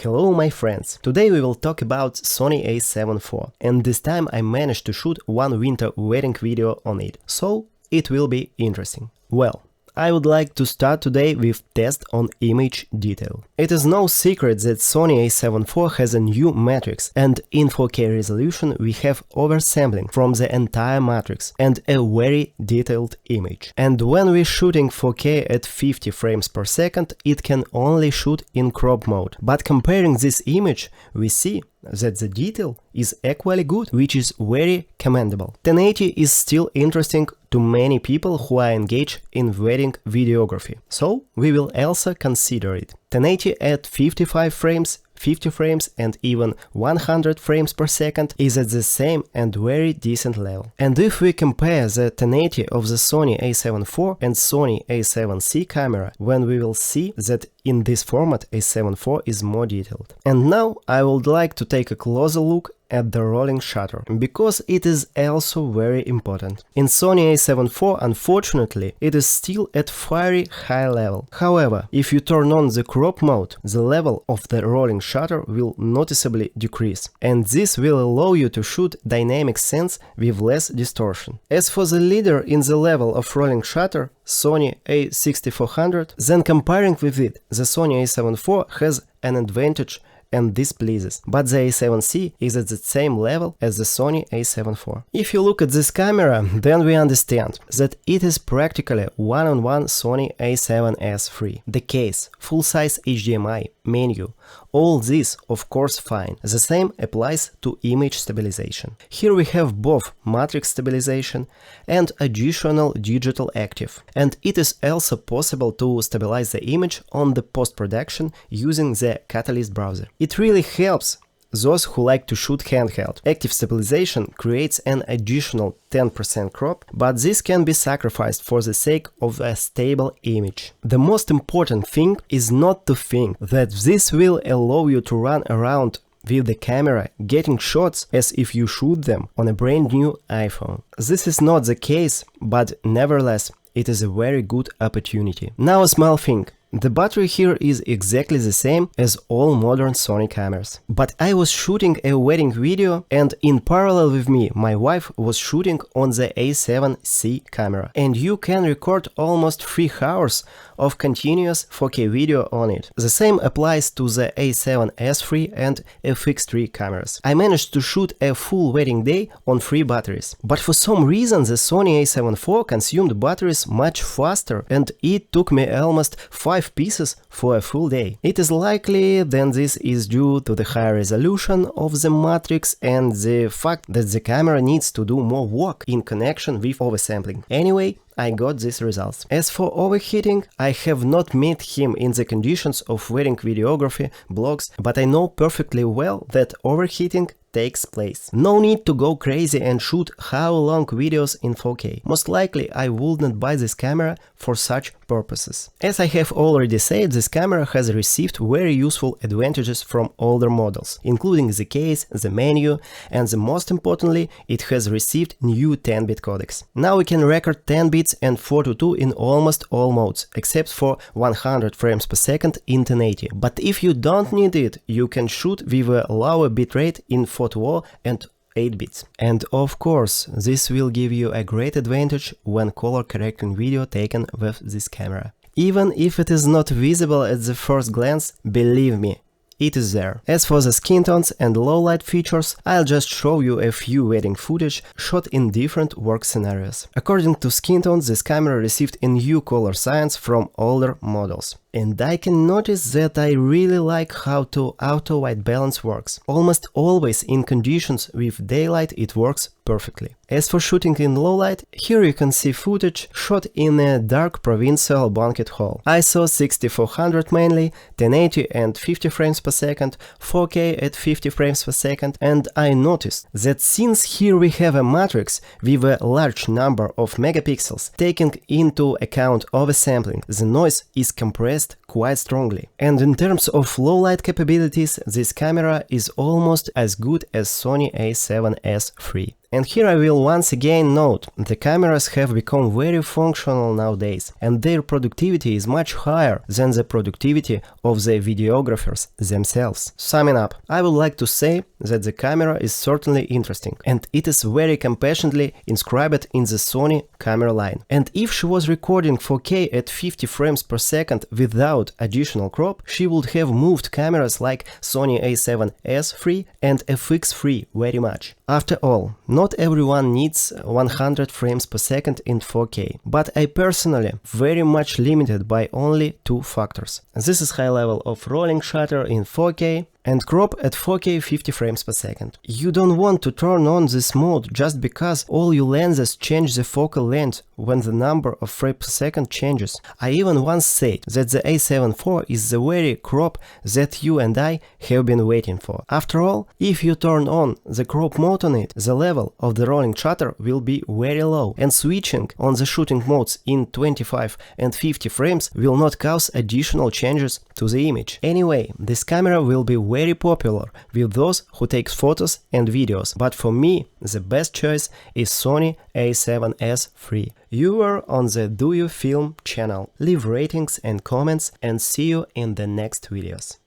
Hello my friends, today we will talk about Sony a7 IV, and this time I managed to shoot one winter wedding video on it, so it will be interesting. Well, I would like to start today with test on image detail. It is no secret that Sony a7 IV has a new matrix, and in 4K resolution we have oversampling from the entire matrix and a very detailed image. And when we're shooting 4K at 50 frames per second, it can only shoot in crop mode. But comparing this image, we see that the detail is equally good, which is very commendable. 1080 is still interesting to many people who are engaged in wedding videography, so we will also consider it. 1080 at 55 frames, 50 frames and even 100 frames per second is at the same and very decent level. And if we compare the 1080 of the Sony a7 IV and Sony a7C camera, when we will see that in this format a7 IV is more detailed. And now I would like to take a closer look at the rolling shutter, because it is also very important. In Sony a7 IV, unfortunately, it is still at very high level. However, if you turn on the crop mode, the level of the rolling shutter will noticeably decrease, and this will allow you to shoot dynamic scenes with less distortion. As for the leader in the level of rolling shutter, Sony a6400, then comparing with it, the Sony a7 IV has an advantage, and this pleases, but the a7C is at the same level as the Sony a7 IV. If you look at this camera, then we understand that it is practically one-on-one Sony a7S III. The case, full-size HDMI, menu, all this of course fine. The same applies to image stabilization. Here we have both matrix stabilization and additional digital active, and it is also possible to stabilize the image on the post-production using the Catalyst browser. It really helps those who like to shoot handheld. Active stabilization creates an additional 10% crop, but this can be sacrificed for the sake of a stable image. The most important thing is not to think that this will allow you to run around with the camera, getting shots as if you shoot them on a brand new iPhone. This is not the case, but nevertheless, it is a very good opportunity. Now a small thing. The battery here is exactly the same as all modern Sony cameras. But I was shooting a wedding video, and in parallel with me, my wife was shooting on the a7C camera. And you can record almost 3 hours of continuous 4K video on it. The same applies to the a7S III and FX3 cameras. I managed to shoot a full wedding day on 3 batteries. But for some reason the Sony a7 IV consumed batteries much faster, and it took me almost 5 pieces for a full day. It is likely that this is due to the high resolution of the matrix and the fact that the camera needs to do more work in connection with oversampling. Anyway, I got these results. As for overheating, I have not met him in the conditions of wedding videography blogs, but I know perfectly well that overheating takes place. No need to go crazy and shoot how-long videos in 4K. Most likely I would not buy this camera for such purposes. As I have already said, this camera has received very useful advantages from older models, including the case, the menu, and the most importantly, it has received new 10-bit codecs. Now we can record 10 bits and 4:2 in almost all modes, except for 100 frames per second in 1080. But if you don't need it, you can shoot with a lower bitrate in 4:2 and 8 bits. And of course, this will give you a great advantage when color correcting video taken with this camera. Even if it is not visible at the first glance, believe me, it is there. As for the skin tones and low light features, I'll just show you a few wedding footage shot in different work scenarios. According to skin tones, this camera received a new color science from older models. And I can notice that I really like how the auto white balance works. Almost always in conditions with daylight it works perfectly. As for shooting in low light, here you can see footage shot in a dark provincial banquet hall. ISO 6400 mainly, 1080 and 50 frames per second, 4K at 50 frames per second, and I noticed that since here we have a matrix with a large number of megapixels, taking into account oversampling, the noise is compressed quite strongly. And in terms of low light capabilities, this camera is almost as good as Sony a7S III. And here I will once again note, the cameras have become very functional nowadays, and their productivity is much higher than the productivity of the videographers themselves. Summing up, I would like to say that the camera is certainly interesting, and it is very compassionately inscribed in the Sony camera line. And if she was recording 4K at 50 frames per second without additional crop, she would have moved cameras like Sony a7S III and FX III very much. After all, not everyone needs 100 frames per second in 4K, but I personally very much limited by only two factors. This is high level of rolling shutter in 4K and crop at 4K 50 frames per second. You don't want to turn on this mode just because all your lenses change the focal length when the number of frames per second changes. I even once said that the a7 IV is the very crop that you and I have been waiting for. After all, if you turn on the crop mode on it, the level of the rolling shutter will be very low, and switching on the shooting modes in 25 and 50 frames will not cause additional changes to the image. Anyway, this camera will be very popular with those who take photos and videos, but for me the best choice is Sony a7S III. You were on the Do You Film channel. Leave ratings and comments, and see you in the next videos.